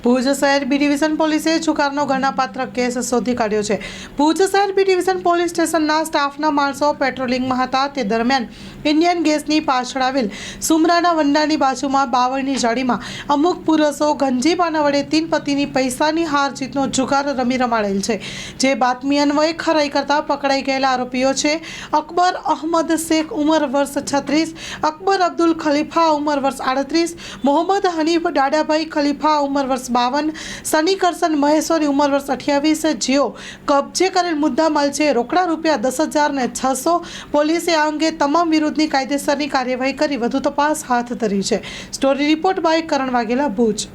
ભુજ શહેર B division પોલીસે છુકારનો ગણનાપાત્ર case શોધી કાઢ્યો છે। ભુજ શહેર બી ડિવિઝન પોલીસ સ્ટેશનના સ્ટાફના માણસો પેટ્રોલિંગમાં હતા। તે દરમિયાન ઇન્ડિયન ગેસની પાછળ આવેલ સુમરાના વંડાની બાજુમાં બાવળની જાળીમાં અમુક પુરુષો ગંજીબાના વડે તીન પતિની પૈસાની હાર જીતનો જુગાર રમાડેલ છે। જે બાતમી અન્વયે ખરાઈ કરતા પકડાઈ ગયેલા આરોપીઓ છે અકબર અહમદ શેખ ઉંમર વર્ષ 36, અકબર અબ્દુલ ખલીફા ઉંમર વર્ષ 38, મોહમ્મદ હનીફ દાડાભાઈ ખલીફા ઉંમર વર્ષ 52, સની કરસન મહેશ્વરી ઉંમર વર્ષ 28, જેઓ કબજે કરેલ મુદ્દામાલ છે રોકડા રૂપિયા 10,000 ને 600। પોલીસે આ અંગે તમામ વિરુદ્ધની કાયદેસરની કાર્યવાહી કરી વધુ તપાસ હાથ ધરી છે। Story report by Karan Vaghela, Bhuj.